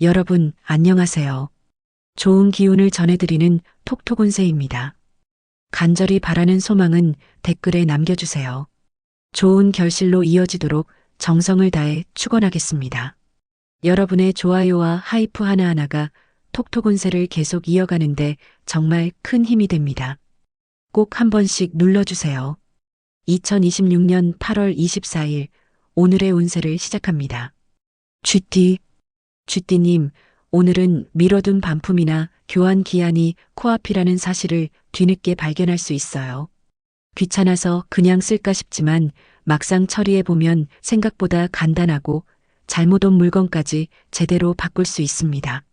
여러분, 안녕하세요. 좋은 기운을 전해드리는 톡톡운세입니다. 간절히 바라는 소망은 댓글에 남겨주세요. 좋은 결실로 이어지도록 정성을 다해 축원하겠습니다. 여러분의 좋아요와 하이프 하나하나가 톡톡운세를 계속 이어가는데 정말 큰 힘이 됩니다. 꼭 한 번씩 눌러주세요. 2026년 8월 24일 오늘의 운세를 시작합니다. 쥐띠님, 오늘은 미뤄둔 반품이나 교환 기한이 코앞이라는 사실을 뒤늦게 발견할 수 있어요. 귀찮아서 그냥 쓸까 싶지만 막상 처리해보면 생각보다 간단하고 잘못 온 물건까지 제대로 바꿀 수 있습니다.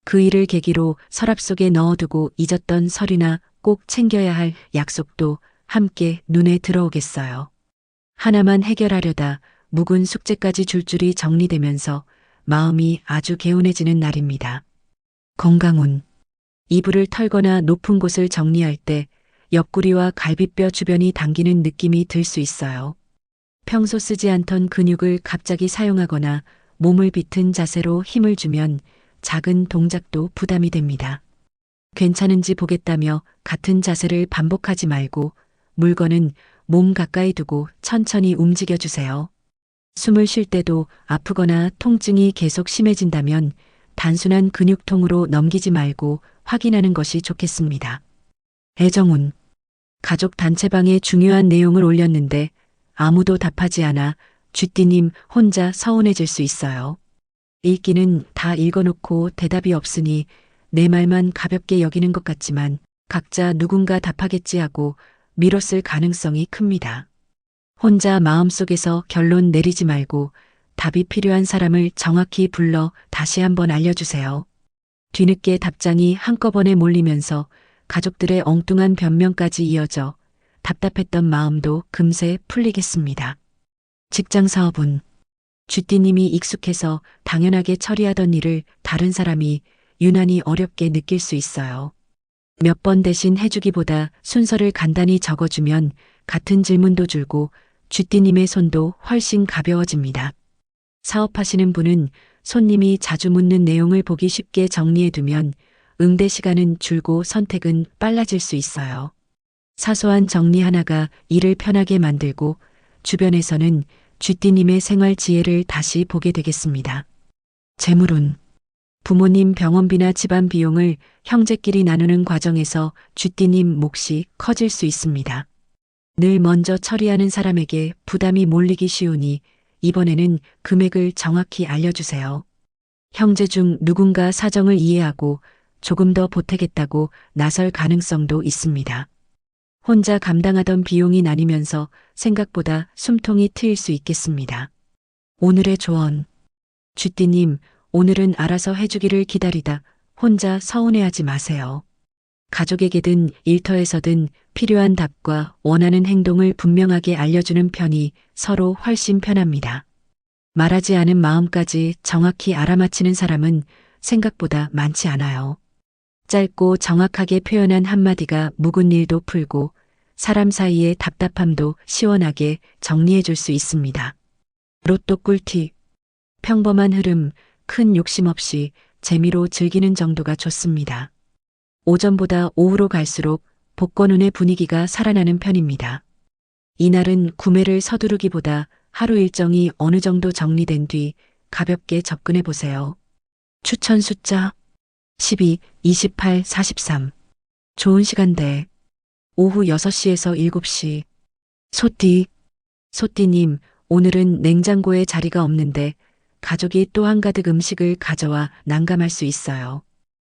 그 일을 계기로 서랍 속에 넣어두고 잊었던 서류나 꼭 챙겨야 할 약속도 함께 눈에 들어오겠어요. 하나만 해결하려다 묵은 숙제까지 줄줄이 정리되면서 마음이 아주 개운해지는 날입니다. 건강운. 이불을 털거나 높은 곳을 정리할 때 옆구리와 갈비뼈 주변이 당기는 느낌이 들 수 있어요. 평소 쓰지 않던 근육을 갑자기 사용하거나 몸을 비튼 자세로 힘을 주면 작은 동작도 부담이 됩니다. 괜찮은지 보겠다며 같은 자세를 반복하지 말고 물건은 몸 가까이 두고 천천히 움직여 주세요. 숨을 쉴 때도 아프거나 통증이 계속 심해진다면 단순한 근육통으로 넘기지 말고 확인하는 것이 좋겠습니다. 애정운. 가족 단체방에 중요한 내용을 올렸는데 아무도 답하지 않아 쥐띠님 혼자 서운해질 수 있어요. 읽기는 다 읽어놓고 대답이 없으니 내 말만 가볍게 여기는 것 같지만 각자 누군가 답하겠지 하고 미뤘을 가능성이 큽니다. 혼자 마음속에서 결론 내리지 말고 답이 필요한 사람을 정확히 불러 다시 한번 알려주세요. 뒤늦게 답장이 한꺼번에 몰리면서 가족들의 엉뚱한 변명까지 이어져 답답했던 마음도 금세 풀리겠습니다. 직장사업은 쥐띠님이 익숙해서 당연하게 처리하던 일을 다른 사람이 유난히 어렵게 느낄 수 있어요. 몇 번 대신 해주기보다 순서를 간단히 적어주면 같은 질문도 줄고 쥐띠님의 손도 훨씬 가벼워집니다. 사업하시는 분은 손님이 자주 묻는 내용을 보기 쉽게 정리해두면 응대 시간은 줄고 선택은 빨라질 수 있어요. 사소한 정리 하나가 일을 편하게 만들고 주변에서는 쥐띠님의 생활 지혜를 다시 보게 되겠습니다. 재물운. 부모님 병원비나 집안 비용을 형제끼리 나누는 과정에서 쥐띠님 몫이 커질 수 있습니다. 늘 먼저 처리하는 사람에게 부담이 몰리기 쉬우니 이번에는 금액을 정확히 알려주세요. 형제 중 누군가 사정을 이해하고 조금 더 보태겠다고 나설 가능성도 있습니다. 혼자 감당하던 비용이 나뉘면서 생각보다 숨통이 트일 수 있겠습니다. 오늘의 조언. 쥐띠님, 오늘은 알아서 해주기를 기다리다 혼자 서운해하지 마세요. 가족에게든 일터에서든 필요한 답과 원하는 행동을 분명하게 알려주는 편이 서로 훨씬 편합니다. 말하지 않은 마음까지 정확히 알아맞히는 사람은 생각보다 많지 않아요. 짧고 정확하게 표현한 한마디가 묵은 일도 풀고 사람 사이의 답답함도 시원하게 정리해 줄 수 있습니다. 로또 꿀팁. 평범한 흐름, 큰 욕심 없이 재미로 즐기는 정도가 좋습니다. 오전보다 오후로 갈수록 복권운의 분위기가 살아나는 편입니다. 이날은 구매를 서두르기보다 하루 일정이 어느 정도 정리된 뒤 가볍게 접근해 보세요. 추천 숫자 12, 28, 43. 좋은 시간대 오후 6시에서 7시. 소띠님, 오늘은 냉장고에 자리가 없는데 가족이 또 한가득 음식을 가져와 난감할 수 있어요.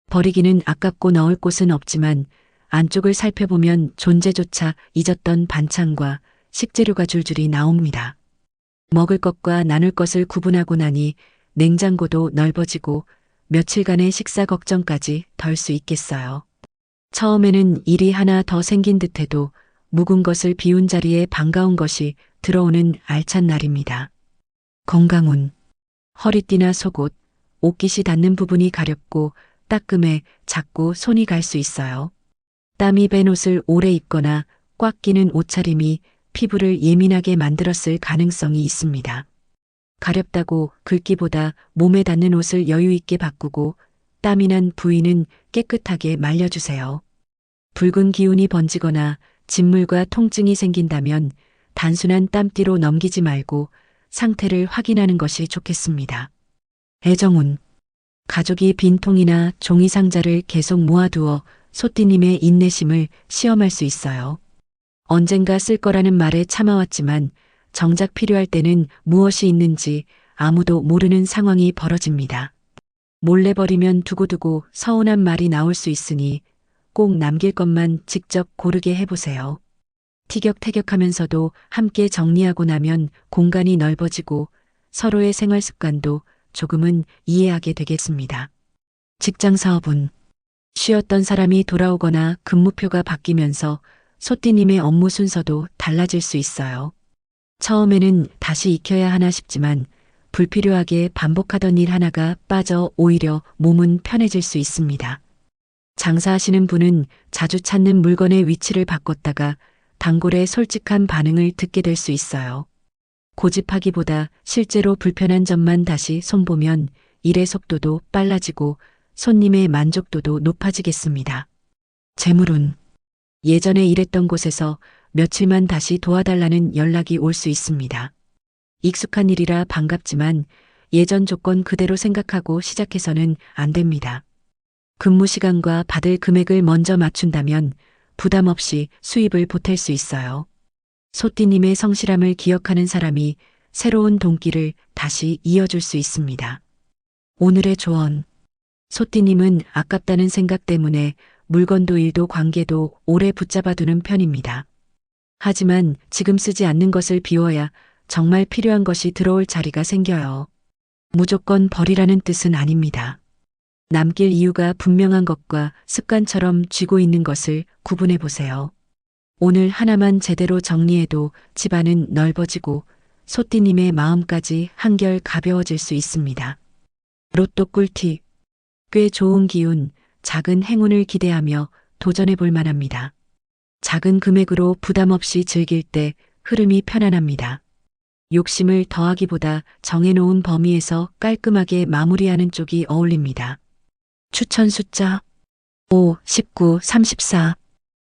버리기는 아깝고 넣을 곳은 없지만 안쪽을 살펴보면 존재조차 잊었던 반찬과 식재료가 줄줄이 나옵니다. 먹을 것과 나눌 것을 구분하고 나니 냉장고도 넓어지고 며칠간의 식사 걱정까지 덜 수 있겠어요. 처음에는 일이 하나 더 생긴 듯해도 묵은 것을 비운 자리에 반가운 것이 들어오는 알찬 날입니다. 건강운. 허리띠나 속옷, 옷깃이 닿는 부분이 가렵고 따끔해 자꾸 손이 갈 수 있어요. 땀이 밴 옷을 오래 입거나 꽉 끼는 옷차림이 피부를 예민하게 만들었을 가능성이 있습니다. 가렵다고 긁기보다 몸에 닿는 옷을 여유 있게 바꾸고 땀이 난 부위는 깨끗하게 말려주세요. 붉은 기운이 번지거나 진물과 통증이 생긴다면 단순한 땀띠로 넘기지 말고 상태를 확인하는 것이 좋겠습니다. 애정운. 가족이 빈통이나 종이 상자를 계속 모아두어 소띠님의 인내심을 시험할 수 있어요. 언젠가 쓸 거라는 말에 참아왔지만 정작 필요할 때는 무엇이 있는지 아무도 모르는 상황이 벌어집니다. 몰래 버리면 두고두고 서운한 말이 나올 수 있으니 꼭 남길 것만 직접 고르게 해보세요. 티격태격하면서도 함께 정리하고 나면 공간이 넓어지고 서로의 생활 습관도 조금은 이해하게 되겠습니다. 직장 사업은 쉬었던 사람이 돌아오거나 근무표가 바뀌면서 소띠님의 업무 순서도 달라질 수 있어요. 처음에는 다시 익혀야 하나 싶지만 불필요하게 반복하던 일 하나가 빠져 오히려 몸은 편해질 수 있습니다. 장사하시는 분은 자주 찾는 물건의 위치를 바꿨다가 단골의 솔직한 반응을 듣게 될 수 있어요. 고집하기보다 실제로 불편한 점만 다시 손보면 일의 속도도 빨라지고 손님의 만족도도 높아지겠습니다. 재물운. 예전에 일했던 곳에서 며칠만 다시 도와달라는 연락이 올 수 있습니다. 익숙한 일이라 반갑지만 예전 조건 그대로 생각하고 시작해서는 안 됩니다. 근무 시간과 받을 금액을 먼저 맞춘다면 부담 없이 수입을 보탤 수 있어요. 소띠님의 성실함을 기억하는 사람이 새로운 동기를 다시 이어줄 수 있습니다. 오늘의 조언. 소띠님은 아깝다는 생각 때문에 물건도 일도 관계도 오래 붙잡아두는 편입니다. 하지만 지금 쓰지 않는 것을 비워야 정말 필요한 것이 들어올 자리가 생겨요. 무조건 버리라는 뜻은 아닙니다. 남길 이유가 분명한 것과 습관처럼 쥐고 있는 것을 구분해 보세요. 오늘 하나만 제대로 정리해도 집안은 넓어지고 소띠님의 마음까지 한결 가벼워질 수 있습니다. 로또 꿀팁. 꽤 좋은 기운, 작은 행운을 기대하며 도전해 볼 만합니다. 작은 금액으로 부담 없이 즐길 때 흐름이 편안합니다. 욕심을 더하기보다 정해놓은 범위에서 깔끔하게 마무리하는 쪽이 어울립니다. 추천 숫자 5, 19, 34.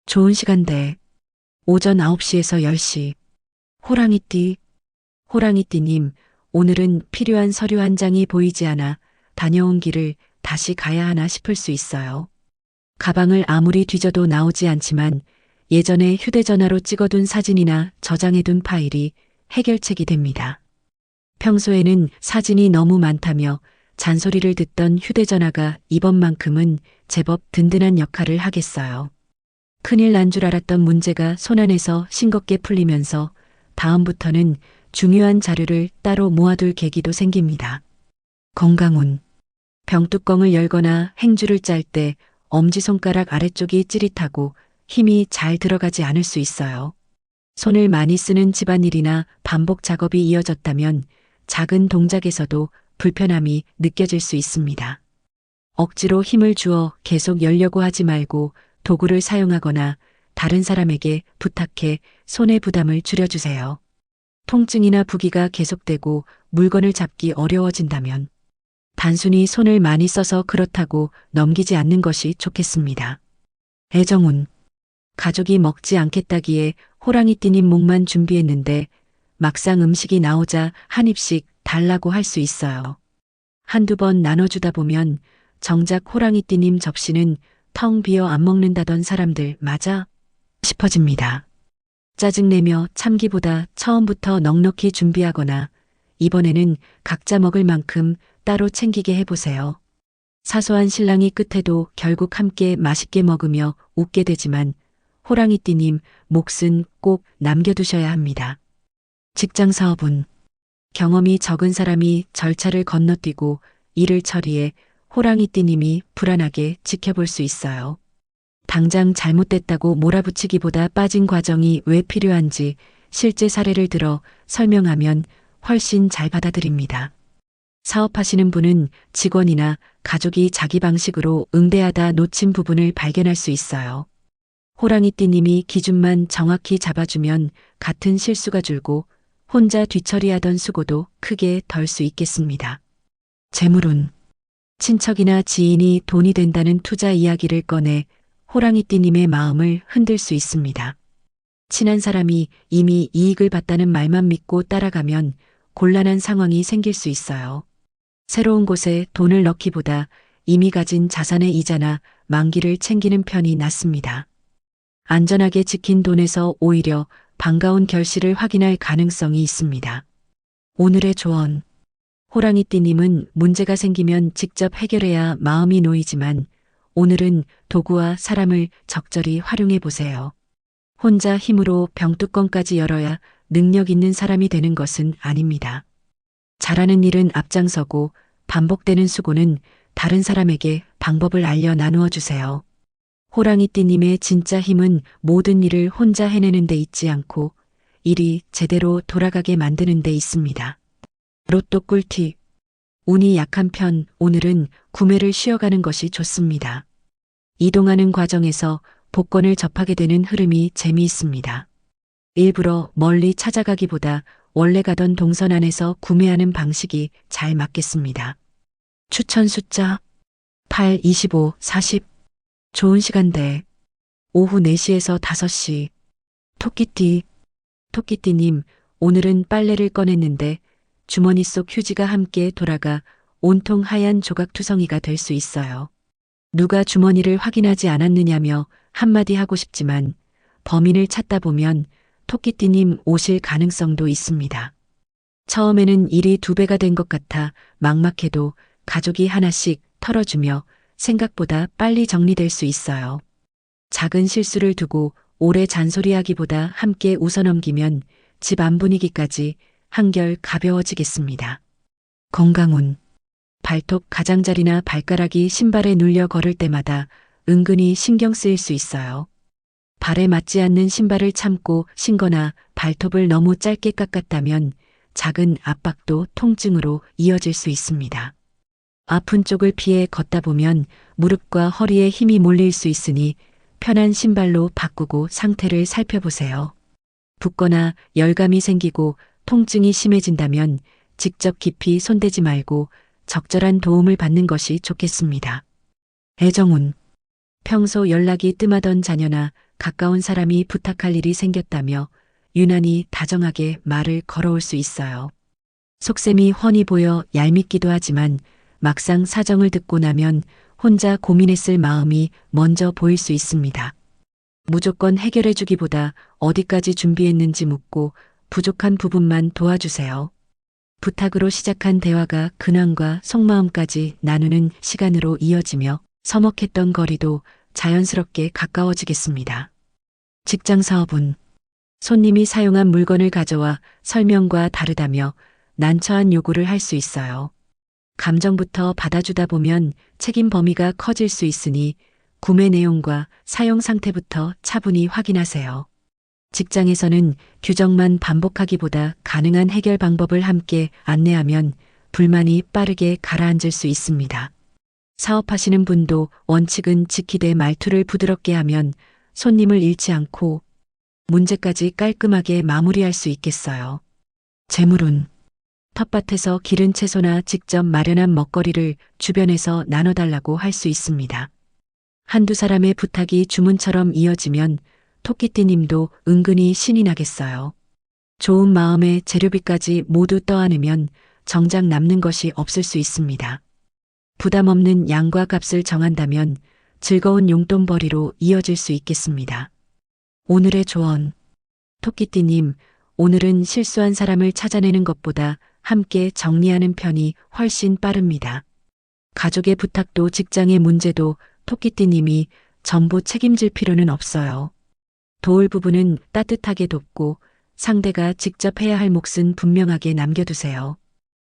좋은 시간대 오전 9시에서 10시. 호랑이띠. 호랑이띠님, 오늘은 필요한 서류 한 장이 보이지 않아 다녀온 길을 다시 가야 하나 싶을 수 있어요. 가방을 아무리 뒤져도 나오지 않지만 예전에 휴대전화로 찍어둔 사진이나 저장해둔 파일이 해결책이 됩니다. 평소에는 사진이 너무 많다며 잔소리를 듣던 휴대전화가 이번만큼은 제법 든든한 역할을 하겠어요. 큰일 난 줄 알았던 문제가 손안에서 싱겁게 풀리면서 다음부터는 중요한 자료를 따로 모아둘 계기도 생깁니다. 건강운. 병뚜껑을 열거나 행주를 짤 때 엄지손가락 아래쪽이 찌릿하고 힘이 잘 들어가지 않을 수 있어요. 손을 많이 쓰는 집안일이나 반복 작업이 이어졌다면 작은 동작에서도 불편함이 느껴질 수 있습니다. 억지로 힘을 주어 계속 열려고 하지 말고 도구를 사용하거나 다른 사람에게 부탁해 손의 부담을 줄여주세요. 통증이나 부기가 계속되고 물건을 잡기 어려워진다면 단순히 손을 많이 써서 그렇다고 넘기지 않는 것이 좋겠습니다. 애정운. 가족이 먹지 않겠다기에 호랑이띠님 목만 준비했는데 막상 음식이 나오자 한 입씩 달라고 할 수 있어요. 한두 번 나눠주다 보면 정작 호랑이띠님 접시는 텅 비어 안 먹는다던 사람들 맞아? 싶어집니다. 짜증내며 참기보다 처음부터 넉넉히 준비하거나 이번에는 각자 먹을 만큼 따로 챙기게 해보세요. 사소한 실랑이 끝에도 결국 함께 맛있게 먹으며 웃게 되지만 호랑이띠님 몫은 꼭 남겨두셔야 합니다. 직장 사업은 경험이 적은 사람이 절차를 건너뛰고 일을 처리해 호랑이띠님이 불안하게 지켜볼 수 있어요. 당장 잘못됐다고 몰아붙이기보다 빠진 과정이 왜 필요한지 실제 사례를 들어 설명하면 훨씬 잘 받아들입니다. 사업하시는 분은 직원이나 가족이 자기 방식으로 응대하다 놓친 부분을 발견할 수 있어요. 호랑이띠님이 기준만 정확히 잡아주면 같은 실수가 줄고 혼자 뒤처리하던 수고도 크게 덜 수 있겠습니다. 재물운. 친척이나 지인이 돈이 된다는 투자 이야기를 꺼내 호랑이띠님의 마음을 흔들 수 있습니다. 친한 사람이 이미 이익을 봤다는 말만 믿고 따라가면 곤란한 상황이 생길 수 있어요. 새로운 곳에 돈을 넣기보다 이미 가진 자산의 이자나 만기를 챙기는 편이 낫습니다. 안전하게 지킨 돈에서 오히려 반가운 결실을 확인할 가능성이 있습니다. 오늘의 조언. 호랑이띠님은 문제가 생기면 직접 해결해야 마음이 놓이지만 오늘은 도구와 사람을 적절히 활용해 보세요. 혼자 힘으로 병뚜껑까지 열어야 능력 있는 사람이 되는 것은 아닙니다. 잘하는 일은 앞장서고 반복되는 수고는 다른 사람에게 방법을 알려 나누어 주세요. 호랑이띠님의 진짜 힘은 모든 일을 혼자 해내는 데 있지 않고 일이 제대로 돌아가게 만드는 데 있습니다. 로또 꿀팁. 운이 약한 편 오늘은 구매를 쉬어가는 것이 좋습니다. 이동하는 과정에서 복권을 접하게 되는 흐름이 재미있습니다. 일부러 멀리 찾아가기보다 원래 가던 동선 안에서 구매하는 방식이 잘 맞겠습니다. 추천 숫자 8, 25, 40. 좋은 시간대. 오후 4시에서 5시. 토끼띠. 토끼띠님, 오늘은 빨래를 꺼냈는데 주머니 속 휴지가 함께 돌아가 온통 하얀 조각투성이가 될 수 있어요. 누가 주머니를 확인하지 않았느냐며 한마디 하고 싶지만 범인을 찾다 보면 토끼띠님 오실 가능성도 있습니다. 처음에는 일이 2배가 된 것 같아 막막해도 가족이 하나씩 털어주며 생각보다 빨리 정리될 수 있어요. 작은 실수를 두고 오래 잔소리하기보다 함께 웃어넘기면 집 안 분위기까지 한결 가벼워지겠습니다. 건강운. 발톱 가장자리나 발가락이 신발에 눌려 걸을 때마다 은근히 신경 쓰일 수 있어요. 발에 맞지 않는 신발을 참고 신거나 발톱을 너무 짧게 깎았다면 작은 압박도 통증으로 이어질 수 있습니다. 아픈 쪽을 피해 걷다 보면 무릎과 허리에 힘이 몰릴 수 있으니 편한 신발로 바꾸고 상태를 살펴보세요. 붓거나 열감이 생기고 통증이 심해진다면 직접 깊이 손대지 말고 적절한 도움을 받는 것이 좋겠습니다. 애정운. 평소 연락이 뜸하던 자녀나 가까운 사람이 부탁할 일이 생겼다며 유난히 다정하게 말을 걸어올 수 있어요. 속셈이 훤히 보여 얄밉기도 하지만 막상 사정을 듣고 나면 혼자 고민했을 마음이 먼저 보일 수 있습니다. 무조건 해결해주기보다 어디까지 준비했는지 묻고 부족한 부분만 도와주세요. 부탁으로 시작한 대화가 근황과 속마음까지 나누는 시간으로 이어지며 서먹했던 거리도 자연스럽게 가까워지겠습니다. 직장 사업은 손님이 사용한 물건을 가져와 설명과 다르다며 난처한 요구를 할 수 있어요. 감정부터 받아주다 보면 책임 범위가 커질 수 있으니 구매 내용과 사용 상태부터 차분히 확인하세요. 직장에서는 규정만 반복하기보다 가능한 해결 방법을 함께 안내하면 불만이 빠르게 가라앉을 수 있습니다. 사업하시는 분도 원칙은 지키되 말투를 부드럽게 하면 손님을 잃지 않고 문제까지 깔끔하게 마무리할 수 있겠어요. 재물운. 텃밭에서 기른 채소나 직접 마련한 먹거리를 주변에서 나눠달라고 할 수 있습니다. 한두 사람의 부탁이 주문처럼 이어지면 토끼띠님도 은근히 신이 나겠어요. 좋은 마음에 재료비까지 모두 떠안으면 정작 남는 것이 없을 수 있습니다. 부담 없는 양과 값을 정한다면 즐거운 용돈벌이로 이어질 수 있겠습니다. 오늘의 조언. 토끼띠님, 오늘은 실수한 사람을 찾아내는 것보다 함께 정리하는 편이 훨씬 빠릅니다. 가족의 부탁도 직장의 문제도 토끼띠님이 전부 책임질 필요는 없어요. 도울 부분은 따뜻하게 돕고 상대가 직접 해야 할 몫은 분명하게 남겨두세요.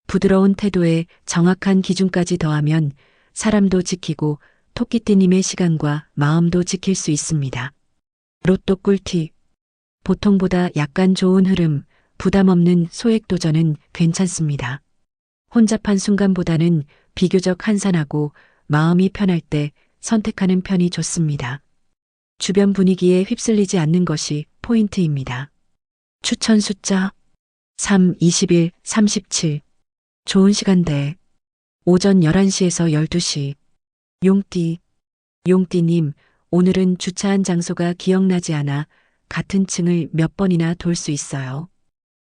부드러운 태도에 정확한 기준까지 더하면 사람도 지키고 토끼띠님의 시간과 마음도 지킬 수 있습니다. 로또 꿀팁. 보통보다 약간 좋은 흐름, 부담 없는 소액 도전은 괜찮습니다. 혼잡한 순간보다는 비교적 한산하고 마음이 편할 때 선택하는 편이 좋습니다. 주변 분위기에 휩쓸리지 않는 것이 포인트입니다. 추천 숫자 3, 21, 37. 좋은 시간대. 오전 11시에서 12시. 용띠. 용띠님, 오늘은 주차한 장소가 기억나지 않아 같은 층을 몇 번이나 돌 수 있어요.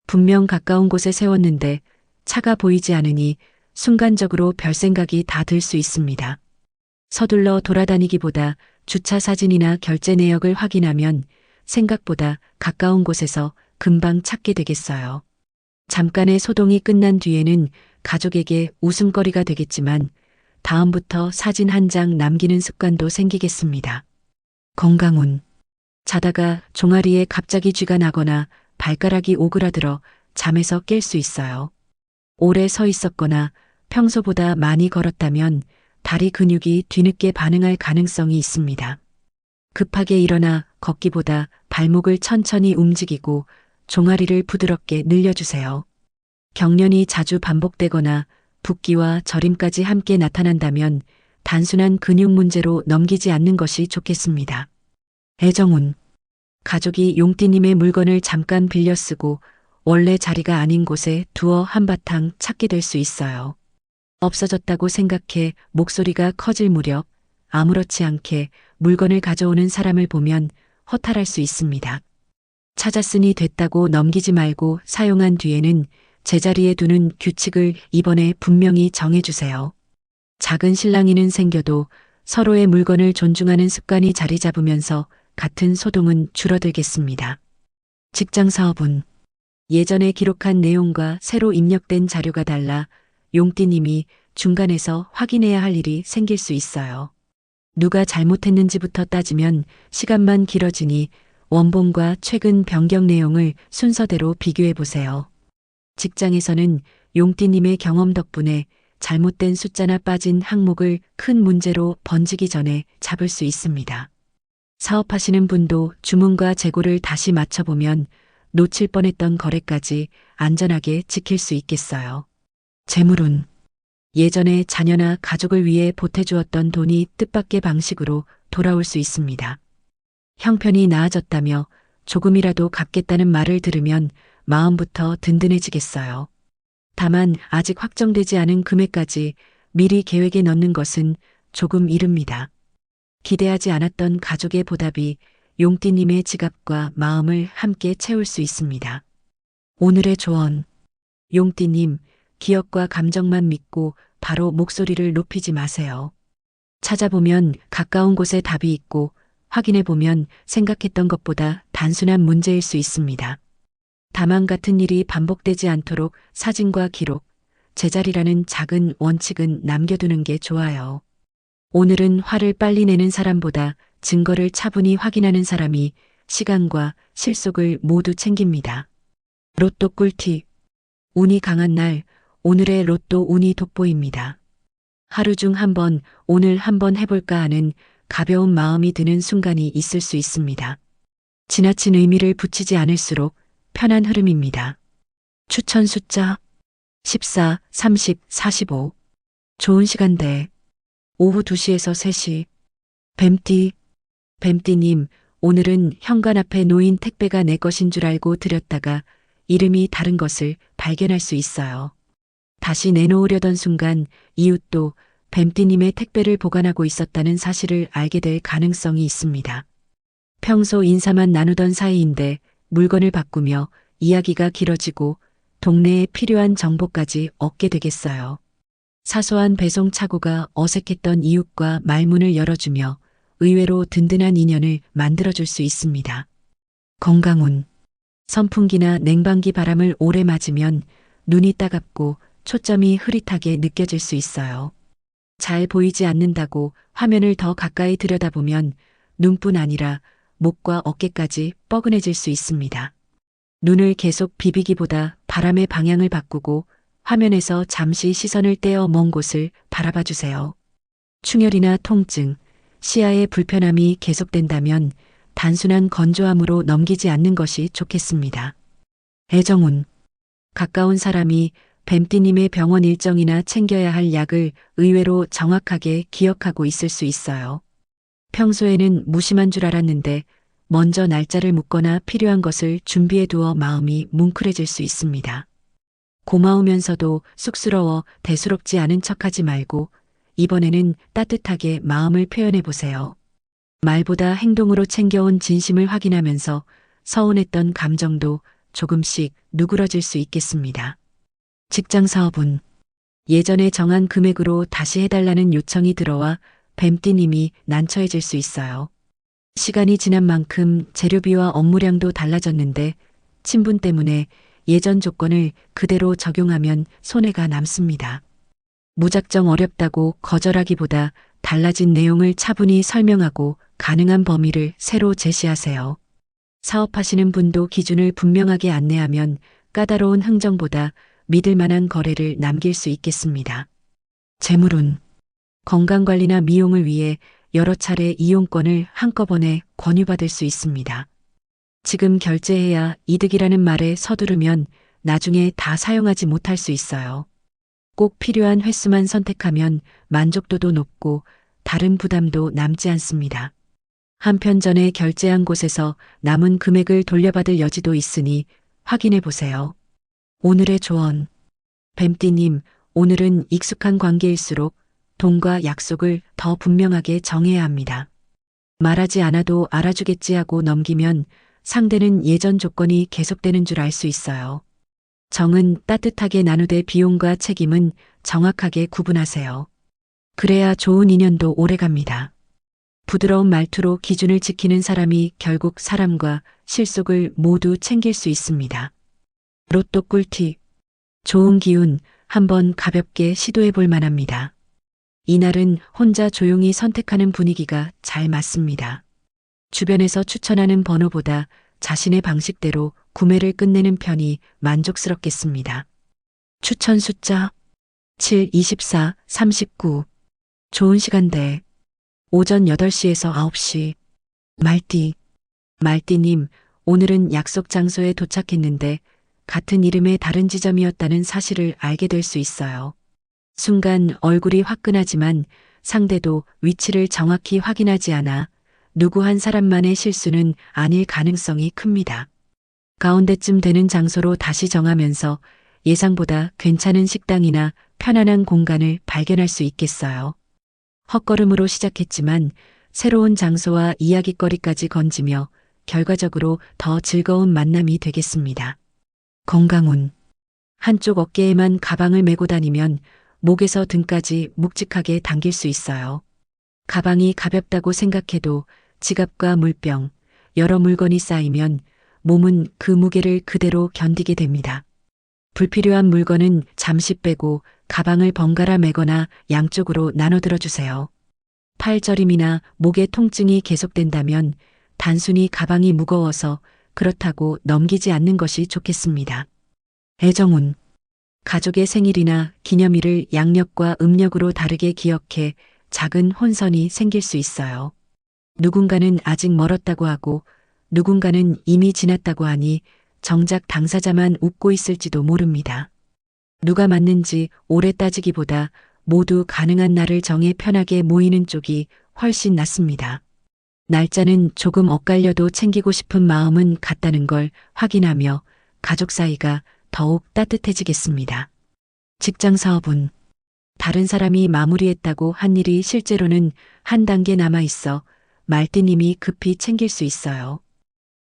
분명 가까운 곳에 세웠는데 차가 보이지 않으니 순간적으로 별 생각이 다 들 수 있습니다. 서둘러 돌아다니기보다 주차 사진이나 결제 내역을 확인하면 생각보다 가까운 곳에서 금방 찾게 되겠어요. 잠깐의 소동이 끝난 뒤에는 가족에게 웃음거리가 되겠지만 다음부터 사진 한 장 남기는 습관도 생기겠습니다. 건강운. 자다가 종아리에 갑자기 쥐가 나거나 발가락이 오그라들어 잠에서 깰 수 있어요. 오래 서 있었거나 평소보다 많이 걸었다면 다리 근육이 뒤늦게 반응할 가능성이 있습니다. 급하게 일어나 걷기보다 발목을 천천히 움직이고 종아리를 부드럽게 늘려주세요. 경련이 자주 반복되거나 붓기와 저림까지 함께 나타난다면 단순한 근육 문제로 넘기지 않는 것이 좋겠습니다. 애정운. 가족이 용띠님의 물건을 잠깐 빌려 쓰고 원래 자리가 아닌 곳에 두어 한바탕 찾게 될 수 있어요. 없어졌다고 생각해 목소리가 커질 무렵 아무렇지 않게 물건을 가져오는 사람을 보면 허탈할 수 있습니다. 찾았으니 됐다고 넘기지 말고 사용한 뒤에는 제자리에 두는 규칙을 이번에 분명히 정해주세요. 작은 실랑이는 생겨도 서로의 물건을 존중하는 습관이 자리 잡으면서 같은 소동은 줄어들겠습니다. 직장 사업은 예전에 기록한 내용과 새로 입력된 자료가 달라 용띠님이 중간에서 확인해야 할 일이 생길 수 있어요. 누가 잘못했는지부터 따지면 시간만 길어지니 원본과 최근 변경 내용을 순서대로 비교해 보세요. 직장에서는 용띠님의 경험 덕분에 잘못된 숫자나 빠진 항목을 큰 문제로 번지기 전에 잡을 수 있습니다. 사업하시는 분도 주문과 재고를 다시 맞춰보면 놓칠 뻔했던 거래까지 안전하게 지킬 수 있겠어요. 재물운. 예전에 자녀나 가족을 위해 보태주었던 돈이 뜻밖의 방식으로 돌아올 수 있습니다. 형편이 나아졌다며 조금이라도 갚겠다는 말을 들으면 마음부터 든든해지겠어요. 다만 아직 확정되지 않은 금액까지 미리 계획에 넣는 것은 조금 이릅니다. 기대하지 않았던 가족의 보답이 용띠님의 지갑과 마음을 함께 채울 수 있습니다. 오늘의 조언. 용띠님, 기억과 감정만 믿고 바로 목소리를 높이지 마세요. 찾아보면 가까운 곳에 답이 있고 확인해보면 생각했던 것보다 단순한 문제일 수 있습니다. 다만 같은 일이 반복되지 않도록 사진과 기록, 제자리라는 작은 원칙은 남겨두는 게 좋아요. 오늘은 화를 빨리 내는 사람보다 증거를 차분히 확인하는 사람이 시간과 실속을 모두 챙깁니다. 로또 꿀팁. 운이 강한 날, 오늘의 로또 운이 돋보입니다. 하루 중 한 번, 오늘 한번 해볼까 하는 가벼운 마음이 드는 순간이 있을 수 있습니다. 지나친 의미를 붙이지 않을수록 편한 흐름입니다. 추천 숫자 14, 30, 45. 좋은 시간대 오후 2시에서 3시. 뱀띠. 뱀띠님, 오늘은 현관 앞에 놓인 택배가 내 것인 줄 알고 드렸다가 이름이 다른 것을 발견할 수 있어요. 다시 내놓으려던 순간 이웃도 뱀띠님의 택배를 보관하고 있었다는 사실을 알게 될 가능성이 있습니다. 평소 인사만 나누던 사이인데 물건을 바꾸며 이야기가 길어지고 동네에 필요한 정보까지 얻게 되겠어요. 사소한 배송 착오가 어색했던 이웃과 말문을 열어주며 의외로 든든한 인연을 만들어줄 수 있습니다. 건강운. 선풍기나 냉방기 바람을 오래 맞으면 눈이 따갑고 초점이 흐릿하게 느껴질 수 있어요. 잘 보이지 않는다고 화면을 더 가까이 들여다보면 눈뿐 아니라 목과 어깨까지 뻐근해질 수 있습니다. 눈을 계속 비비기보다 바람의 방향을 바꾸고 화면에서 잠시 시선을 떼어 먼 곳을 바라봐 주세요. 충혈이나 통증, 시야의 불편함이 계속된다면 단순한 건조함으로 넘기지 않는 것이 좋겠습니다. 애정운. 가까운 사람이 뱀띠님의 병원 일정이나 챙겨야 할 약을 의외로 정확하게 기억하고 있을 수 있어요. 평소에는 무심한 줄 알았는데 먼저 날짜를 묻거나 필요한 것을 준비해 두어 마음이 뭉클해질 수 있습니다. 고마우면서도 쑥스러워 대수롭지 않은 척하지 말고 이번에는 따뜻하게 마음을 표현해 보세요. 말보다 행동으로 챙겨온 진심을 확인하면서 서운했던 감정도 조금씩 누그러질 수 있겠습니다. 직장 사업은 예전에 정한 금액으로 다시 해달라는 요청이 들어와 뱀띠님이 난처해질 수 있어요. 시간이 지난 만큼 재료비와 업무량도 달라졌는데 친분 때문에 예전 조건을 그대로 적용하면 손해가 남습니다. 무작정 어렵다고 거절하기보다 달라진 내용을 차분히 설명하고 가능한 범위를 새로 제시하세요. 사업하시는 분도 기준을 분명하게 안내하면 까다로운 흥정보다 믿을 만한 거래를 남길 수 있겠습니다. 재물운 건강관리나 미용을 위해 여러 차례 이용권을 한꺼번에 권유받을 수 있습니다. 지금 결제해야 이득이라는 말에 서두르면 나중에 다 사용하지 못할 수 있어요. 꼭 필요한 횟수만 선택하면 만족도도 높고 다른 부담도 남지 않습니다. 한편 전에 결제한 곳에서 남은 금액을 돌려받을 여지도 있으니 확인해 보세요. 오늘의 조언. 뱀띠님, 오늘은 익숙한 관계일수록 돈과 약속을 더 분명하게 정해야 합니다. 말하지 않아도 알아주겠지 하고 넘기면 상대는 예전 조건이 계속되는 줄 알 수 있어요. 정은 따뜻하게 나누되 비용과 책임은 정확하게 구분하세요. 그래야 좋은 인연도 오래갑니다. 부드러운 말투로 기준을 지키는 사람이 결국 사람과 실속을 모두 챙길 수 있습니다. 로또 꿀팁. 좋은 기운 한번 가볍게 시도해 볼 만합니다. 이날은 혼자 조용히 선택하는 분위기가 잘 맞습니다. 주변에서 추천하는 번호보다 자신의 방식대로 구매를 끝내는 편이 만족스럽겠습니다. 추천 숫자 7, 24, 39. 좋은 시간대. 오전 8시에서 9시. 말띠님, 오늘은 약속 장소에 도착했는데 같은 이름의 다른 지점이었다는 사실을 알게 될 수 있어요. 순간 얼굴이 화끈하지만 상대도 위치를 정확히 확인하지 않아 누구 한 사람만의 실수는 아닐 가능성이 큽니다. 가운데쯤 되는 장소로 다시 정하면서 예상보다 괜찮은 식당이나 편안한 공간을 발견할 수 있겠어요. 헛걸음으로 시작했지만 새로운 장소와 이야깃거리까지 건지며 결과적으로 더 즐거운 만남이 되겠습니다. 건강운. 한쪽 어깨에만 가방을 메고 다니면 목에서 등까지 묵직하게 당길 수 있어요. 가방이 가볍다고 생각해도 지갑과 물병, 여러 물건이 쌓이면 몸은 그 무게를 그대로 견디게 됩니다. 불필요한 물건은 잠시 빼고 가방을 번갈아 매거나 양쪽으로 나눠 들어주세요. 팔저림이나 목의 통증이 계속된다면 단순히 가방이 무거워서 그렇다고 넘기지 않는 것이 좋겠습니다. 애정운. 가족의 생일이나 기념일을 양력과 음력으로 다르게 기억해 작은 혼선이 생길 수 있어요. 누군가는 아직 멀었다고 하고 누군가는 이미 지났다고 하니 정작 당사자만 웃고 있을지도 모릅니다. 누가 맞는지 오래 따지기보다 모두 가능한 날을 정해 편하게 모이는 쪽이 훨씬 낫습니다. 날짜는 조금 엇갈려도 챙기고 싶은 마음은 같다는 걸 확인하며 가족 사이가 더욱 따뜻해지겠습니다. 직장 사업은 다른 사람이 마무리했다고 한 일이 실제로는 한 단계 남아 있어 말띠님이 급히 챙길 수 있어요.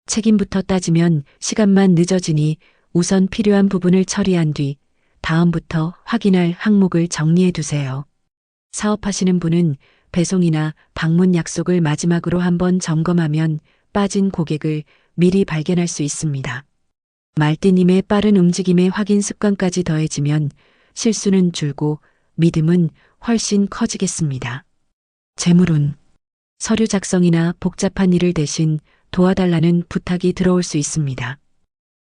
책임부터 따지면 시간만 늦어지니 우선 필요한 부분을 처리한 뒤 다음부터 확인할 항목을 정리해 두세요. 사업하시는 분은 배송이나 방문 약속을 마지막으로 한번 점검하면 빠진 고객을 미리 발견할 수 있습니다. 말띠님의 빠른 움직임의 확인 습관까지 더해지면 실수는 줄고 믿음은 훨씬 커지겠습니다. 재물운. 서류 작성이나 복잡한 일을 대신 도와달라는 부탁이 들어올 수 있습니다.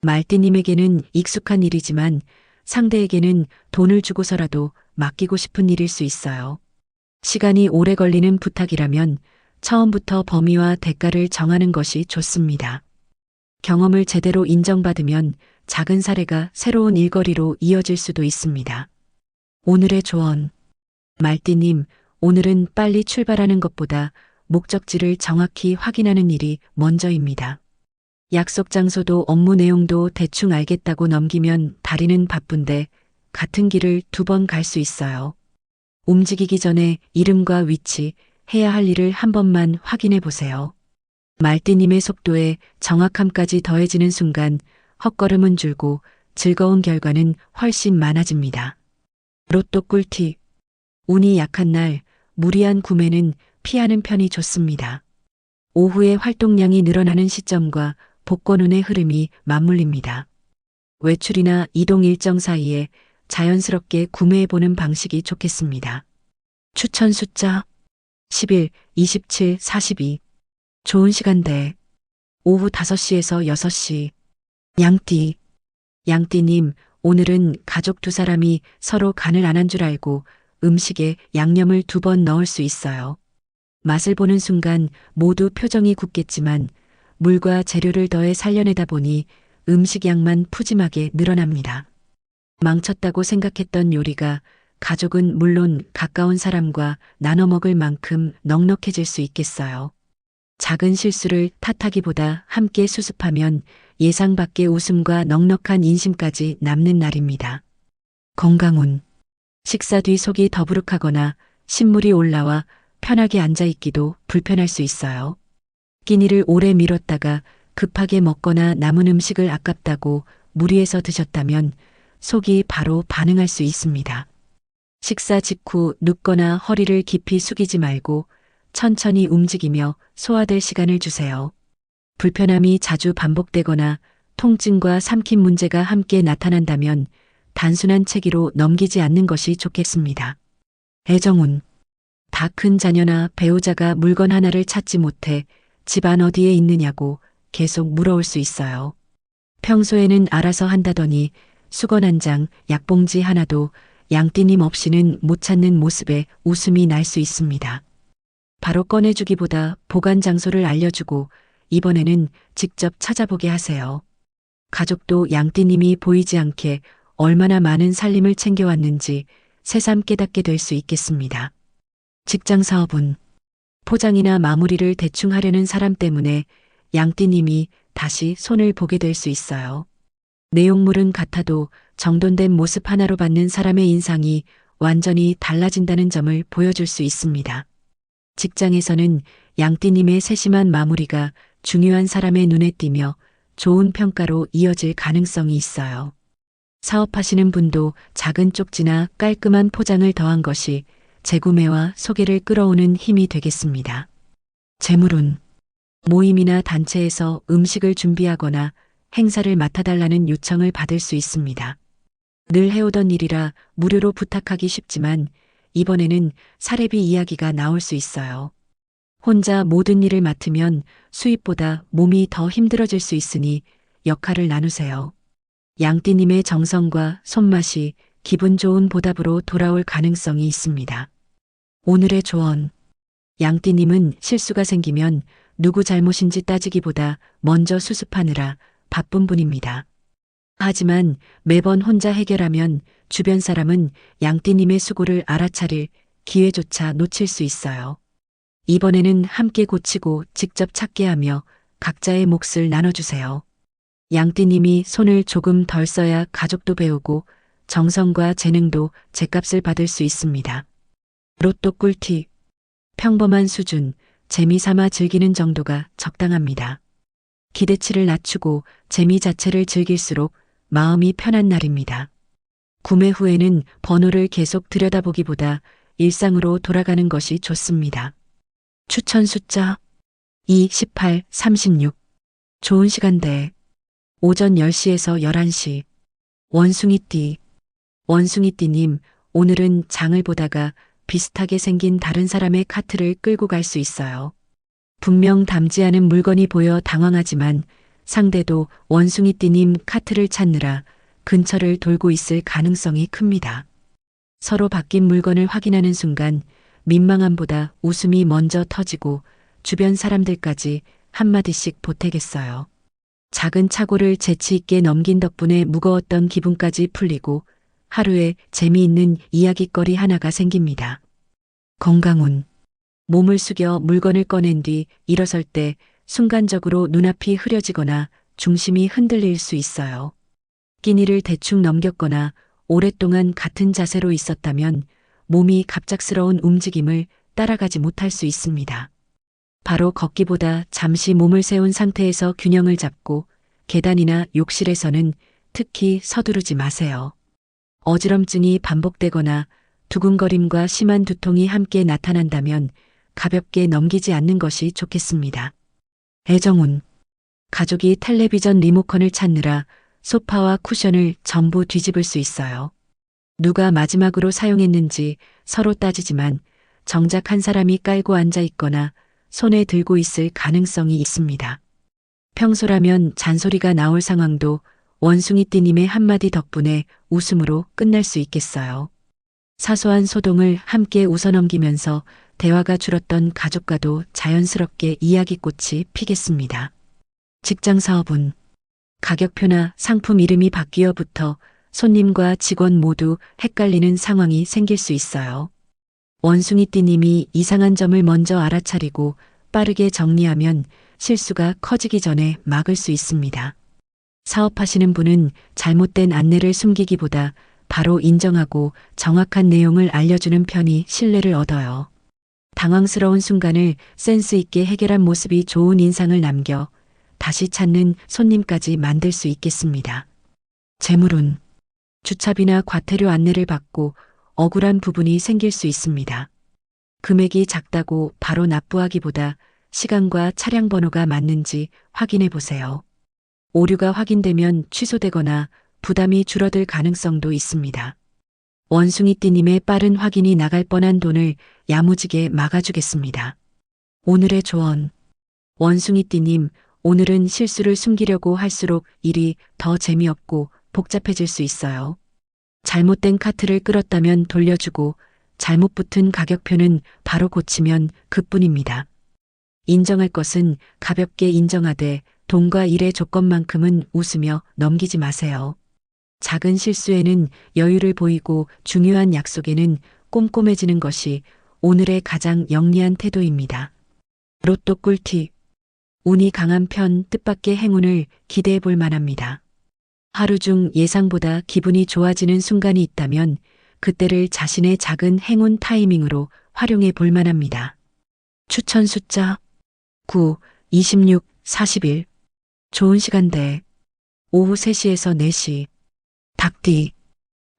말띠님에게는 익숙한 일이지만 상대에게는 돈을 주고서라도 맡기고 싶은 일일 수 있어요. 시간이 오래 걸리는 부탁이라면 처음부터 범위와 대가를 정하는 것이 좋습니다. 경험을 제대로 인정받으면 작은 사례가 새로운 일거리로 이어질 수도 있습니다. 오늘의 조언. 말띠님, 오늘은 빨리 출발하는 것보다 목적지를 정확히 확인하는 일이 먼저입니다. 약속 장소도 업무 내용도 대충 알겠다고 넘기면 다리는 바쁜데 같은 길을 2번 갈 수 있어요. 움직이기 전에 이름과 위치, 해야 할 일을 한 번만 확인해 보세요. 말띠님의 속도에 정확함까지 더해지는 순간 헛걸음은 줄고 즐거운 결과는 훨씬 많아집니다. 로또 꿀팁. 운이 약한 날 무리한 구매는 피하는 편이 좋습니다. 오후에 활동량이 늘어나는 시점과 복권운의 흐름이 맞물립니다. 외출이나 이동 일정 사이에 자연스럽게 구매해보는 방식이 좋겠습니다. 추천 숫자 11, 27, 42. 좋은 시간대 오후 5시에서 6시. 양띠. 양띠님, 오늘은 가족 2사람이 서로 간을 안 한 줄 알고 음식에 양념을 2번 넣을 수 있어요. 맛을 보는 순간 모두 표정이 굳겠지만 물과 재료를 더해 살려내다 보니 음식 양만 푸짐하게 늘어납니다. 망쳤다고 생각했던 요리가 가족은 물론 가까운 사람과 나눠 먹을 만큼 넉넉해질 수 있겠어요. 작은 실수를 탓하기보다 함께 수습하면 예상 밖의 웃음과 넉넉한 인심까지 남는 날입니다. 건강운. 식사 뒤 속이 더부룩하거나 신물이 올라와 편하게 앉아있기도 불편할 수 있어요. 끼니를 오래 미뤘다가 급하게 먹거나 남은 음식을 아깝다고 무리해서 드셨다면 속이 바로 반응할 수 있습니다. 식사 직후 눕거나 허리를 깊이 숙이지 말고 천천히 움직이며 소화될 시간을 주세요. 불편함이 자주 반복되거나 통증과 삼킴 문제가 함께 나타난다면 단순한 체기로 넘기지 않는 것이 좋겠습니다. 애정운. 다 큰 자녀나 배우자가 물건 하나를 찾지 못해 집안 어디에 있느냐고 계속 물어올 수 있어요. 평소에는 알아서 한다더니 수건 한 장, 약봉지 하나도 양띠님 없이는 못 찾는 모습에 웃음이 날 수 있습니다. 바로 꺼내주기보다 보관 장소를 알려주고 이번에는 직접 찾아보게 하세요. 가족도 양띠님이 보이지 않게 얼마나 많은 살림을 챙겨왔는지 새삼 깨닫게 될 수 있겠습니다. 직장 사업은 포장이나 마무리를 대충 하려는 사람 때문에 양띠님이 다시 손을 보게 될 수 있어요. 내용물은 같아도 정돈된 모습 하나로 받는 사람의 인상이 완전히 달라진다는 점을 보여줄 수 있습니다. 직장에서는 양띠님의 세심한 마무리가 중요한 사람의 눈에 띄며 좋은 평가로 이어질 가능성이 있어요. 사업하시는 분도 작은 쪽지나 깔끔한 포장을 더한 것이 재구매와 소개를 끌어오는 힘이 되겠습니다. 재물운. 모임이나 단체에서 음식을 준비하거나 행사를 맡아달라는 요청을 받을 수 있습니다. 늘 해오던 일이라 무료로 부탁하기 쉽지만 이번에는 사례비 이야기가 나올 수 있어요. 혼자 모든 일을 맡으면 수입보다 몸이 더 힘들어질 수 있으니 역할을 나누세요. 양띠님의 정성과 손맛이 기분 좋은 보답으로 돌아올 가능성이 있습니다. 오늘의 조언. 양띠님은 실수가 생기면 누구 잘못인지 따지기보다 먼저 수습하느라 바쁜 분입니다. 하지만 매번 혼자 해결하면 주변 사람은 양띠님의 수고를 알아차릴 기회조차 놓칠 수 있어요. 이번에는 함께 고치고 직접 찾게 하며 각자의 몫을 나눠주세요. 양띠님이 손을 조금 덜 써야 가족도 배우고 정성과 재능도 제값을 받을 수 있습니다. 로또 꿀팁. 평범한 수준, 재미삼아 즐기는 정도가 적당합니다. 기대치를 낮추고 재미 자체를 즐길수록 마음이 편한 날입니다. 구매 후에는 번호를 계속 들여다보기보다 일상으로 돌아가는 것이 좋습니다. 추천 숫자 2, 18, 36. 좋은 시간대 오전 10시에서 11시. 원숭이띠. 원숭이띠님, 오늘은 장을 보다가 비슷하게 생긴 다른 사람의 카트를 끌고 갈 수 있어요. 분명 닮지 않은 물건이 보여 당황하지만 상대도 원숭이띠님 카트를 찾느라 근처를 돌고 있을 가능성이 큽니다. 서로 바뀐 물건을 확인하는 순간 민망함보다 웃음이 먼저 터지고 주변 사람들까지 한마디씩 보태겠어요. 작은 착오를 재치 있게 넘긴 덕분에 무거웠던 기분까지 풀리고 하루에 재미있는 이야깃거리 하나가 생깁니다. 건강운. 몸을 숙여 물건을 꺼낸 뒤 일어설 때 순간적으로 눈앞이 흐려지거나 중심이 흔들릴 수 있어요. 끼니를 대충 넘겼거나 오랫동안 같은 자세로 있었다면 몸이 갑작스러운 움직임을 따라가지 못할 수 있습니다. 바로 걷기보다 잠시 몸을 세운 상태에서 균형을 잡고 계단이나 욕실에서는 특히 서두르지 마세요. 어지럼증이 반복되거나 두근거림과 심한 두통이 함께 나타난다면 가볍게 넘기지 않는 것이 좋겠습니다. 애정운. 가족이 텔레비전 리모컨을 찾느라 소파와 쿠션을 전부 뒤집을 수 있어요. 누가 마지막으로 사용했는지 서로 따지지만 정작 한 사람이 깔고 앉아 있거나 손에 들고 있을 가능성이 있습니다. 평소라면 잔소리가 나올 상황도 원숭이띠님의 한마디 덕분에 웃음으로 끝날 수 있겠어요. 사소한 소동을 함께 웃어넘기면서 대화가 줄었던 가족과도 자연스럽게 이야기꽃이 피겠습니다. 직장 사업은 가격표나 상품 이름이 바뀌어부터 손님과 직원 모두 헷갈리는 상황이 생길 수 있어요. 원숭이띠님이 이상한 점을 먼저 알아차리고 빠르게 정리하면 실수가 커지기 전에 막을 수 있습니다. 사업하시는 분은 잘못된 안내를 숨기기보다 바로 인정하고 정확한 내용을 알려주는 편이 신뢰를 얻어요. 당황스러운 순간을 센스 있게 해결한 모습이 좋은 인상을 남겨 다시 찾는 손님까지 만들 수 있겠습니다. 재물운. 주차비나 과태료 안내를 받고 억울한 부분이 생길 수 있습니다. 금액이 작다고 바로 납부하기보다 시간과 차량 번호가 맞는지 확인해 보세요. 오류가 확인되면 취소되거나 부담이 줄어들 가능성도 있습니다. 원숭이띠님의 빠른 확인이 나갈 뻔한 돈을 야무지게 막아주겠습니다. 오늘의 조언. 원숭이띠님, 오늘은 실수를 숨기려고 할수록 일이 더 재미없고 복잡해질 수 있어요. 잘못된 카트를 끌었다면 돌려주고 잘못 붙은 가격표는 바로 고치면 그뿐입니다. 인정할 것은 가볍게 인정하되 돈과 일의 조건만큼은 웃으며 넘기지 마세요. 작은 실수에는 여유를 보이고 중요한 약속에는 꼼꼼해지는 것이 오늘의 가장 영리한 태도입니다. 로또 꿀팁. 운이 강한 편 뜻밖의 행운을 기대해 볼 만합니다. 하루 중 예상보다 기분이 좋아지는 순간이 있다면 그때를 자신의 작은 행운 타이밍으로 활용해 볼 만합니다. 추천 숫자 9, 26, 41. 좋은 시간대 오후 3시에서 4시. 닭띠.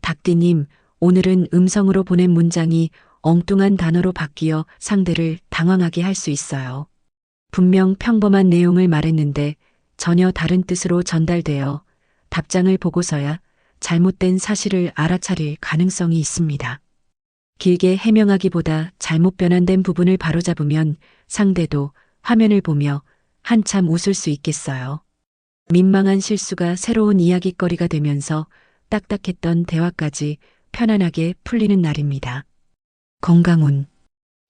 닭띠님, 오늘은 음성으로 보낸 문장이 엉뚱한 단어로 바뀌어 상대를 당황하게 할 수 있어요. 분명 평범한 내용을 말했는데 전혀 다른 뜻으로 전달되어 답장을 보고서야 잘못된 사실을 알아차릴 가능성이 있습니다. 길게 해명하기보다 잘못 변환된 부분을 바로잡으면 상대도 화면을 보며 한참 웃을 수 있겠어요. 민망한 실수가 새로운 이야깃거리가 되면서 딱딱했던 대화까지 편안하게 풀리는 날입니다. 건강운.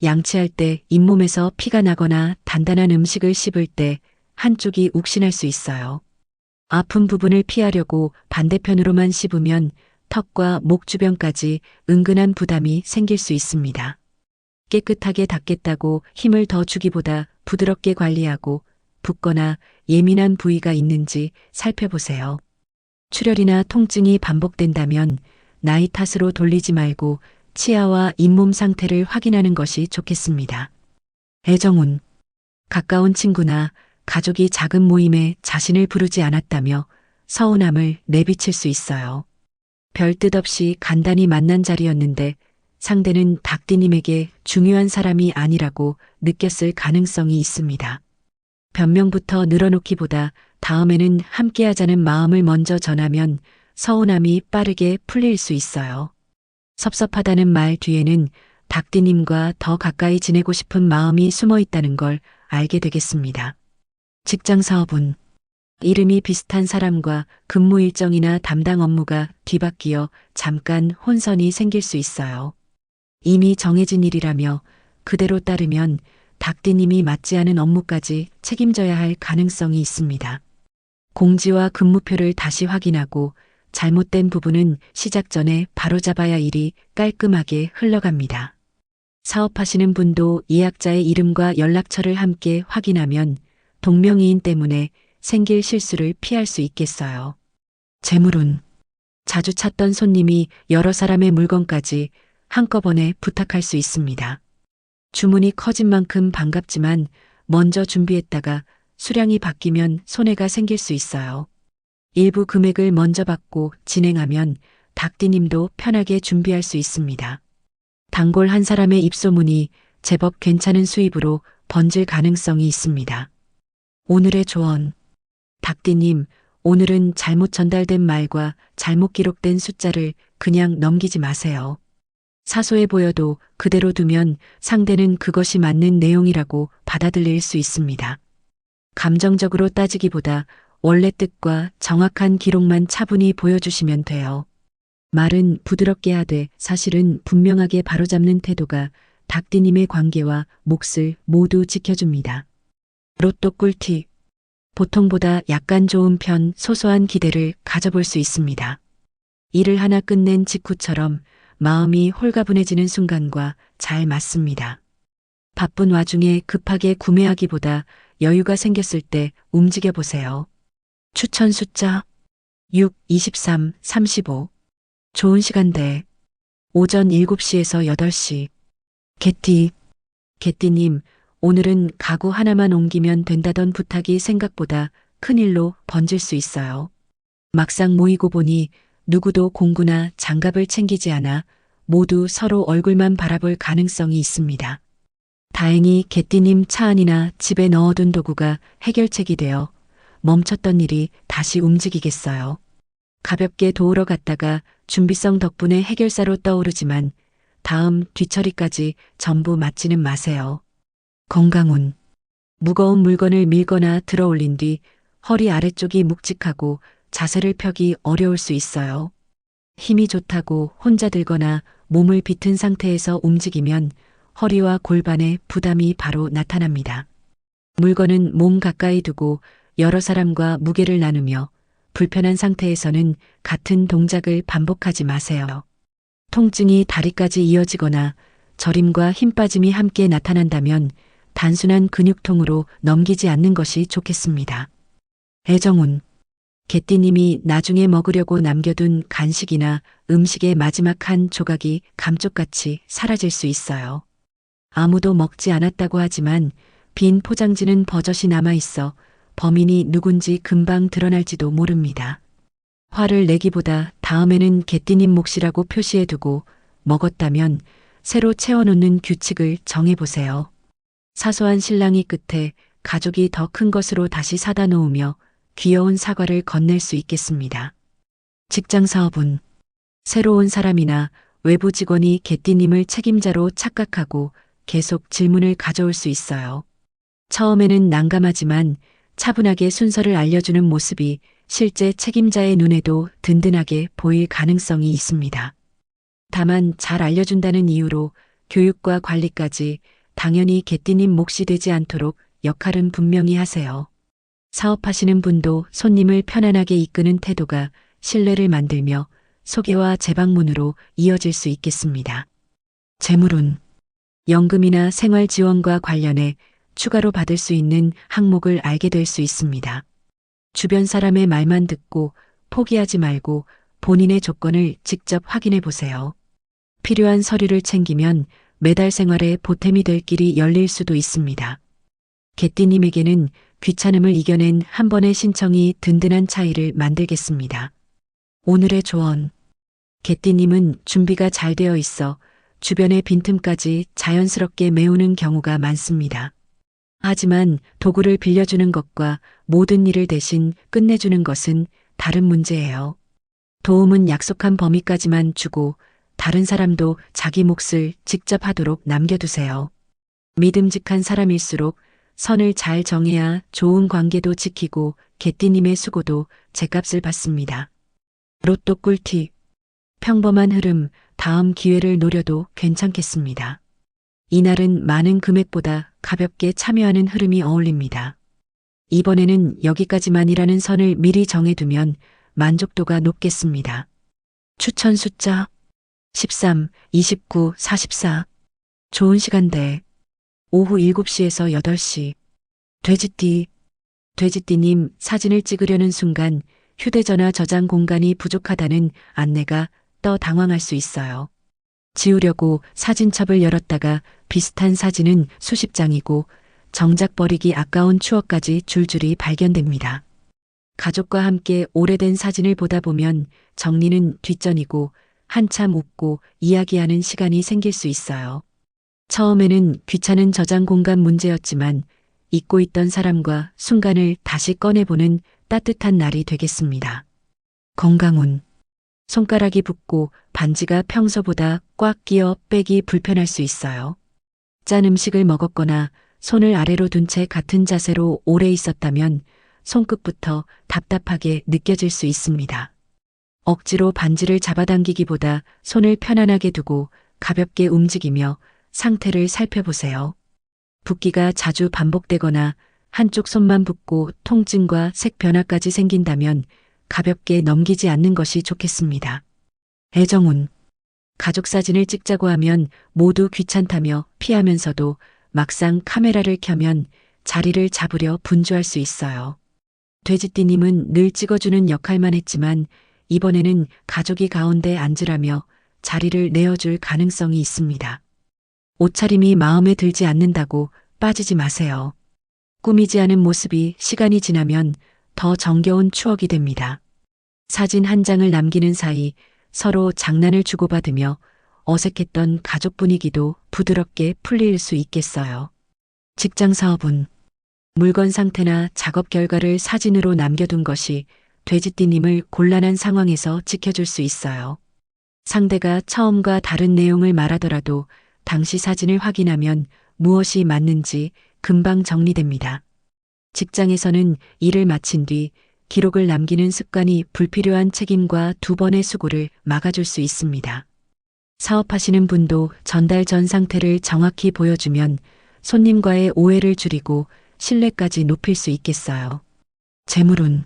양치할 때 잇몸에서 피가 나거나 단단한 음식을 씹을 때 한쪽이 욱신할 수 있어요. 아픈 부분을 피하려고 반대편으로만 씹으면 턱과 목 주변까지 은근한 부담이 생길 수 있습니다. 깨끗하게 닦겠다고 힘을 더 주기보다 부드럽게 관리하고 붓거나 예민한 부위가 있는지 살펴보세요. 출혈이나 통증이 반복된다면 나이 탓으로 돌리지 말고 치아와 잇몸 상태를 확인하는 것이 좋겠습니다. 애정운. 가까운 친구나 가족이 작은 모임에 자신을 부르지 않았다며 서운함을 내비칠 수 있어요. 별 뜻 없이 간단히 만난 자리였는데 상대는 닭띠님에게 중요한 사람이 아니라고 느꼈을 가능성이 있습니다. 변명부터 늘어놓기보다 다음에는 함께하자는 마음을 먼저 전하면 서운함이 빠르게 풀릴 수 있어요. 섭섭하다는 말 뒤에는 닭띠님과 더 가까이 지내고 싶은 마음이 숨어 있다는 걸 알게 되겠습니다. 직장 사업은 이름이 비슷한 사람과 근무 일정이나 담당 업무가 뒤바뀌어 잠깐 혼선이 생길 수 있어요. 이미 정해진 일이라며 그대로 따르면 닭띠님이 맞지 않은 업무까지 책임져야 할 가능성이 있습니다. 공지와 근무표를 다시 확인하고 잘못된 부분은 시작 전에 바로잡아야 일이 깔끔하게 흘러갑니다. 사업하시는 분도 예약자의 이름과 연락처를 함께 확인하면 동명이인 때문에 생길 실수를 피할 수 있겠어요. 재물운. 자주 찾던 손님이 여러 사람의 물건까지 한꺼번에 부탁할 수 있습니다. 주문이 커진 만큼 반갑지만 먼저 준비했다가 수량이 바뀌면 손해가 생길 수 있어요. 일부 금액을 먼저 받고 진행하면 닭띠님도 편하게 준비할 수 있습니다. 단골 한 사람의 입소문이 제법 괜찮은 수입으로 번질 가능성이 있습니다. 오늘의 조언. 닭띠님, 오늘은 잘못 전달된 말과 잘못 기록된 숫자를 그냥 넘기지 마세요. 사소해 보여도 그대로 두면 상대는 그것이 맞는 내용이라고 받아들일 수 있습니다. 감정적으로 따지기보다 원래 뜻과 정확한 기록만 차분히 보여주시면 돼요. 말은 부드럽게 하되 사실은 분명하게 바로잡는 태도가 닭띠님의 관계와 몫을 모두 지켜줍니다. 로또 꿀팁. 보통보다 약간 좋은 편 소소한 기대를 가져볼 수 있습니다. 일을 하나 끝낸 직후처럼 마음이 홀가분해지는 순간과 잘 맞습니다. 바쁜 와중에 급하게 구매하기보다 여유가 생겼을 때 움직여 보세요. 추천 숫자 6, 23, 35. 좋은 시간대. 오전 7시에서 8시. 개띠님, 오늘은 가구 하나만 옮기면 된다던 부탁이 생각보다 큰일로 번질 수 있어요. 막상 모이고 보니 누구도 공구나 장갑을 챙기지 않아 모두 서로 얼굴만 바라볼 가능성이 있습니다. 다행히 개띠님 차 안이나 집에 넣어둔 도구가 해결책이 되어 멈췄던 일이 다시 움직이겠어요. 가볍게 도우러 갔다가 준비성 덕분에 해결사로 떠오르지만 다음 뒤처리까지 전부 맡지는 마세요. 건강운. 무거운 물건을 밀거나 들어 올린 뒤 허리 아래쪽이 묵직하고 자세를 펴기 어려울 수 있어요. 힘이 좋다고 혼자 들거나 몸을 비튼 상태에서 움직이면 허리와 골반에 부담이 바로 나타납니다. 물건은 몸 가까이 두고 여러 사람과 무게를 나누며 불편한 상태에서는 같은 동작을 반복하지 마세요. 통증이 다리까지 이어지거나 저림과 힘 빠짐이 함께 나타난다면 단순한 근육통으로 넘기지 않는 것이 좋겠습니다. 애정운. 개띠님이 나중에 먹으려고 남겨둔 간식이나 음식의 마지막 한 조각이 감쪽같이 사라질 수 있어요. 아무도 먹지 않았다고 하지만 빈 포장지는 버젓이 남아있어 범인이 누군지 금방 드러날지도 모릅니다. 화를 내기보다 다음에는 개띠님 몫이라고 표시해두고 먹었다면 새로 채워놓는 규칙을 정해보세요. 사소한 실랑이 끝에 가족이 더 큰 것으로 다시 사다 놓으며 귀여운 사과를 건넬 수 있겠습니다. 직장 사업은 새로운 사람이나 외부 직원이 개띠님을 책임자로 착각하고 계속 질문을 가져올 수 있어요. 처음에는 난감하지만 차분하게 순서를 알려주는 모습이 실제 책임자의 눈에도 든든하게 보일 가능성이 있습니다. 다만 잘 알려준다는 이유로 교육과 관리까지 당연히 개띠님 몫이 되지 않도록 역할은 분명히 하세요. 사업하시는 분도 손님을 편안하게 이끄는 태도가 신뢰를 만들며 소개와 재방문으로 이어질 수 있겠습니다. 재물운. 연금이나 생활 지원과 관련해 추가로 받을 수 있는 항목을 알게 될 수 있습니다. 주변 사람의 말만 듣고 포기하지 말고 본인의 조건을 직접 확인해 보세요. 필요한 서류를 챙기면 매달 생활에 보탬이 될 길이 열릴 수도 있습니다. 개띠님에게는 귀찮음을 이겨낸 한 번의 신청이 든든한 차이를 만들겠습니다. 오늘의 조언. 개띠님은 준비가 잘 되어 있어 주변의 빈틈까지 자연스럽게 메우는 경우가 많습니다. 하지만 도구를 빌려주는 것과 모든 일을 대신 끝내주는 것은 다른 문제예요. 도움은 약속한 범위까지만 주고 다른 사람도 자기 몫을 직접 하도록 남겨두세요. 믿음직한 사람일수록 선을 잘 정해야 좋은 관계도 지키고 개띠님의 수고도 제값을 받습니다. 로또 꿀팁. 평범한 흐름, 다음 기회를 노려도 괜찮겠습니다. 이날은 많은 금액보다 가볍게 참여하는 흐름이 어울립니다. 이번에는 여기까지만이라는 선을 미리 정해두면 만족도가 높겠습니다. 추천 숫자 13, 29, 44. 좋은 시간대. 오후 7시에서 8시. 돼지띠. 돼지띠님 사진을 찍으려는 순간 휴대전화 저장 공간이 부족하다는 안내가 떠 당황할 수 있어요. 지우려고 사진첩을 열었다가 비슷한 사진은 수십 장이고 정작 버리기 아까운 추억까지 줄줄이 발견됩니다. 가족과 함께 오래된 사진을 보다 보면 정리는 뒷전이고 한참 웃고 이야기하는 시간이 생길 수 있어요. 처음에는 귀찮은 저장 공간 문제였지만 잊고 있던 사람과 순간을 다시 꺼내보는 따뜻한 날이 되겠습니다. 건강운. 손가락이 붓고 반지가 평소보다 꽉 끼어 빼기 불편할 수 있어요. 짠 음식을 먹었거나 손을 아래로 둔 채 같은 자세로 오래 있었다면 손끝부터 답답하게 느껴질 수 있습니다. 억지로 반지를 잡아당기기보다 손을 편안하게 두고 가볍게 움직이며 상태를 살펴보세요. 붓기가 자주 반복되거나 한쪽 손만 붓고 통증과 색 변화까지 생긴다면 가볍게 넘기지 않는 것이 좋겠습니다. 애정운. 가족 사진을 찍자고 하면 모두 귀찮다며 피하면서도 막상 카메라를 켜면 자리를 잡으려 분주할 수 있어요. 돼지띠님은 늘 찍어주는 역할만 했지만 이번에는 가족이 가운데 앉으라며 자리를 내어줄 가능성이 있습니다. 옷차림이 마음에 들지 않는다고 빠지지 마세요. 꾸미지 않은 모습이 시간이 지나면 더 정겨운 추억이 됩니다. 사진 한 장을 남기는 사이 서로 장난을 주고받으며 어색했던 가족 분위기도 부드럽게 풀릴 수 있겠어요. 직장 사업은 물건 상태나 작업 결과를 사진으로 남겨둔 것이 돼지띠님을 곤란한 상황에서 지켜줄 수 있어요. 상대가 처음과 다른 내용을 말하더라도 당시 사진을 확인하면 무엇이 맞는지 금방 정리됩니다. 직장에서는 일을 마친 뒤 기록을 남기는 습관이 불필요한 책임과 두 번의 수고를 막아줄 수 있습니다. 사업하시는 분도 전달 전 상태를 정확히 보여주면 손님과의 오해를 줄이고 신뢰까지 높일 수 있겠어요. 재물운.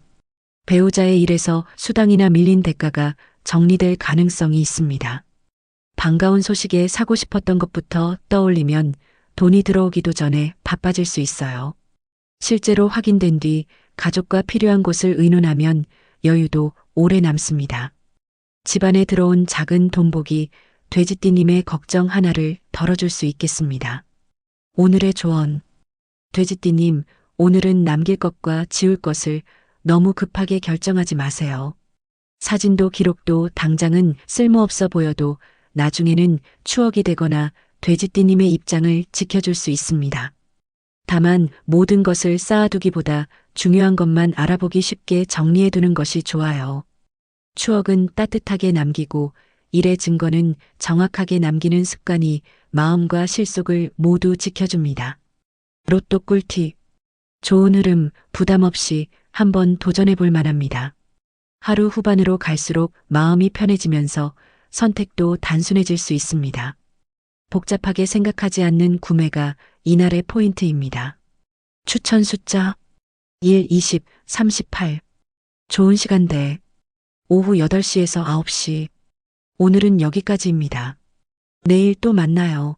배우자의 일에서 수당이나 밀린 대가가 정리될 가능성이 있습니다. 반가운 소식에 사고 싶었던 것부터 떠올리면 돈이 들어오기도 전에 바빠질 수 있어요. 실제로 확인된 뒤 가족과 필요한 곳을 의논하면 여유도 오래 남습니다. 집안에 들어온 작은 돈복이 돼지띠님의 걱정 하나를 덜어줄 수 있겠습니다. 오늘의 조언. 돼지띠님, 오늘은 남길 것과 지울 것을 너무 급하게 결정하지 마세요. 사진도 기록도 당장은 쓸모없어 보여도 나중에는 추억이 되거나 돼지띠님의 입장을 지켜줄 수 있습니다. 다만 모든 것을 쌓아두기보다 중요한 것만 알아보기 쉽게 정리해두는 것이 좋아요. 추억은 따뜻하게 남기고 일의 증거는 정확하게 남기는 습관이 마음과 실속을 모두 지켜줍니다. 로또 꿀팁. 좋은 흐름, 부담 없이 한번 도전해 볼 만합니다. 하루 후반으로 갈수록 마음이 편해지면서 선택도 단순해질 수 있습니다. 복잡하게 생각하지 않는 구매가 이날의 포인트입니다. 추천 숫자 1, 20, 38. 좋은 시간대 오후 8시에서 9시. 오늘은 여기까지입니다. 내일 또 만나요.